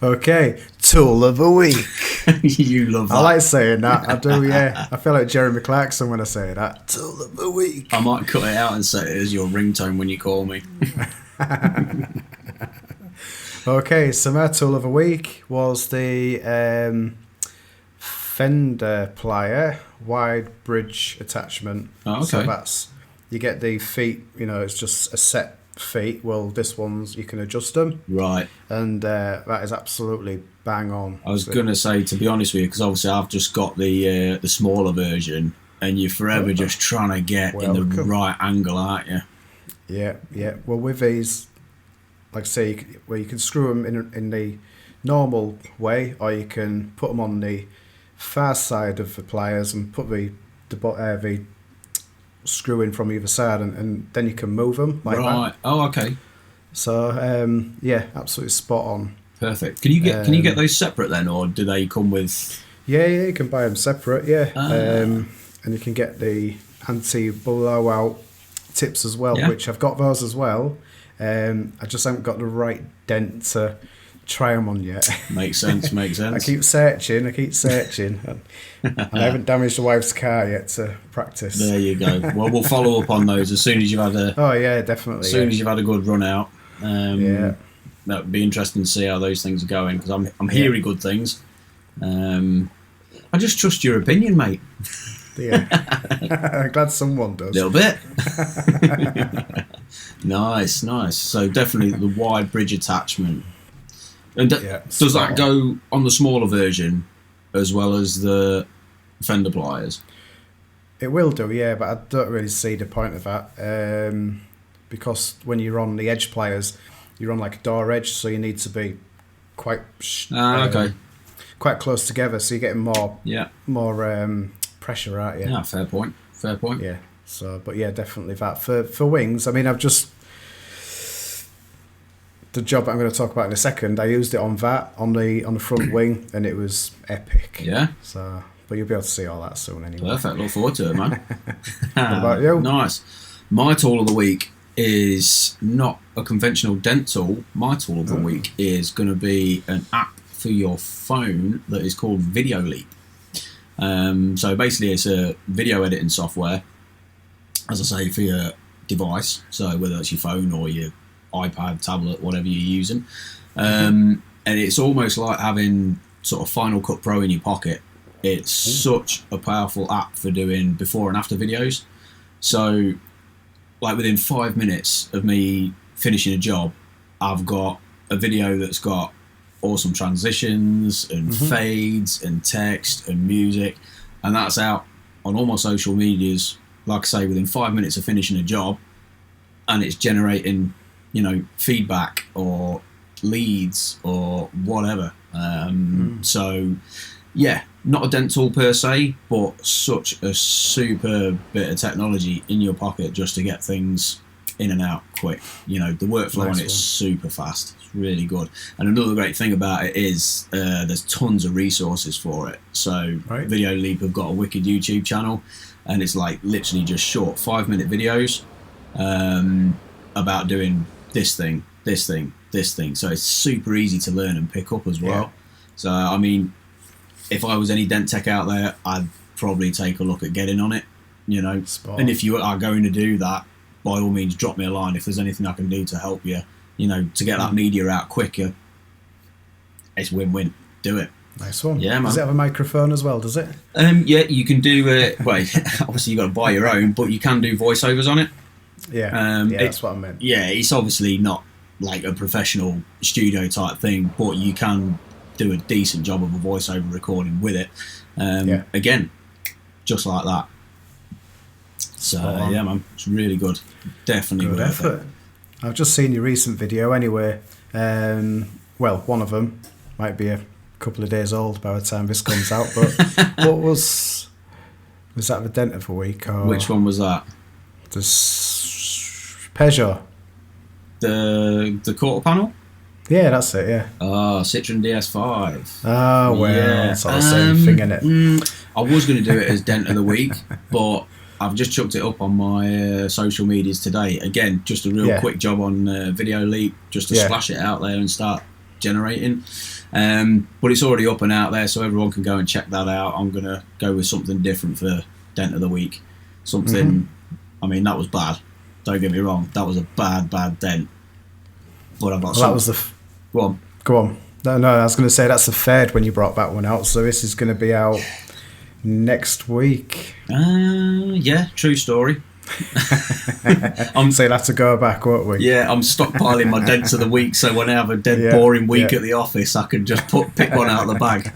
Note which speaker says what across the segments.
Speaker 1: Okay, tool of the week.
Speaker 2: You love that.
Speaker 1: I like saying that. I do, yeah. I feel like Jeremy Clarkson when I say that. Tool of the week.
Speaker 2: I might cut it out and set it as your ringtone when you call me.
Speaker 1: Okay, so my tool of the week was the Fender plier wide bridge attachment.
Speaker 2: Oh, okay.
Speaker 1: So that's, you get the feet, it's just a set feet. Well, this one's, you can adjust them.
Speaker 2: Right.
Speaker 1: And that is absolutely bang on.
Speaker 2: I was going to say, to be honest with you, because obviously I've just got the smaller version, and you're forever just trying to get in the right angle, aren't you?
Speaker 1: Yeah. Well, with these, like I say, where you can screw them in the normal way, or you can put them on the far side of the pliers and put the screw in from either side, and then you can move them like
Speaker 2: right.
Speaker 1: that.
Speaker 2: Oh, okay.
Speaker 1: So yeah, absolutely spot on.
Speaker 2: Perfect. Can you get those separate then, or do they come with?
Speaker 1: Yeah, you can buy them separate. Yeah, and you can get the anti-blowout tips as well, which I've got those as well. I just haven't got the right dent to try them on yet.
Speaker 2: Makes sense.
Speaker 1: I keep searching. And I haven't damaged the wife's car yet to practice.
Speaker 2: There you go. Well, we'll follow up on those as soon as you've had a.
Speaker 1: Oh yeah, definitely.
Speaker 2: As soon as you've had a good run out.
Speaker 1: Yeah.
Speaker 2: That would be interesting to see how those things are going, because I'm hearing good things. I just trust your opinion, mate.
Speaker 1: Yeah. I'm glad someone does.
Speaker 2: A little bit. Nice. So definitely the wide bridge attachment. And does that go on the smaller version as well as the Fender pliers?
Speaker 1: It will do, yeah, but I don't really see the point of that, because when you're on the edge pliers, you're on like a door edge, so you need to be quite close together, so you're getting more pressure out.
Speaker 2: Yeah, fair point.
Speaker 1: Yeah. So, but yeah, definitely that for wings. I mean, I've just the job that I'm going to talk about in a second. I used it on the front wing, and it was epic.
Speaker 2: Yeah.
Speaker 1: So, but you'll be able to see all that soon anyway.
Speaker 2: Perfect. Look forward to it, man.
Speaker 1: What about you?
Speaker 2: Nice. My tool of the week is not a conventional dent tool. My tool of the week is going to be an app for your phone that is called VideoLeap. So basically it's a video editing software, as I say, for your device, so whether it's your phone or your iPad, tablet, whatever you're using, and it's almost like having sort of Final Cut Pro in your pocket. It's such a powerful app for doing before and after videos. So like within 5 minutes of me finishing a job, I've got a video that's got awesome transitions and fades and text and music, and that's out on all my social medias, like I say, within 5 minutes of finishing a job, and it's generating feedback or leads or whatever. So yeah, not a dent tool per se, but such a super bit of technology in your pocket just to get things in and out quick. The workflow on it is super fast. It's really good. And another great thing about it is there's tons of resources for it. So VideoLeap have got a wicked YouTube channel, and it's like literally just short 5-minute videos about doing this thing. So it's super easy to learn and pick up as well. Yeah. So I mean, if I was any dent tech out there, I'd probably take a look at getting on it. And if you are going to do that, by all means, drop me a line if there's anything I can do to help you, to get that media out quicker. It's win-win. Do it.
Speaker 1: Nice one.
Speaker 2: Yeah, man.
Speaker 1: Does it have a microphone as well, does it?
Speaker 2: Yeah, you can do it. Well, obviously you've got to buy your own, but you can do voiceovers on it.
Speaker 1: Yeah, that's what I meant.
Speaker 2: Yeah, it's obviously not like a professional studio type thing, but you can do a decent job of a voiceover recording with it. Again, just like that. So yeah, man, it's really good. Definitely
Speaker 1: good
Speaker 2: worth
Speaker 1: effort. I've just seen your recent video anyway. Well, one of them might be a couple of days old by the time this comes out. But what was that the dent of the week? Or
Speaker 2: which one was that?
Speaker 1: The Peugeot.
Speaker 2: The quarter panel.
Speaker 1: Yeah, that's it. Yeah.
Speaker 2: Citroen DS5.
Speaker 1: Oh well,
Speaker 2: yeah.
Speaker 1: It's all the same thing, isn't it?
Speaker 2: I was going to do it as dent of the week, but I've just chucked it up on my social medias today. Again, just a real quick job on VideoLeap, just to splash it out there and start generating. But it's already up and out there, so everyone can go and check that out. I'm going to go with something different for Dent of the Week. Something, I mean, that was bad. Don't get me wrong, that was a bad dent. But I've got
Speaker 1: that was
Speaker 2: Go
Speaker 1: on. No, I was going to say that's the third when you brought that one out, so this is going to be out next week.
Speaker 2: Yeah, true story.
Speaker 1: So you'll have to go back, won't we?
Speaker 2: Yeah, I'm stockpiling my dents of the week, so when I have a dead boring week at the office, I can just pick one out of the bag.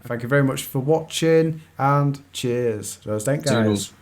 Speaker 1: Thank you very much for watching, and cheers. Those Dent Guys.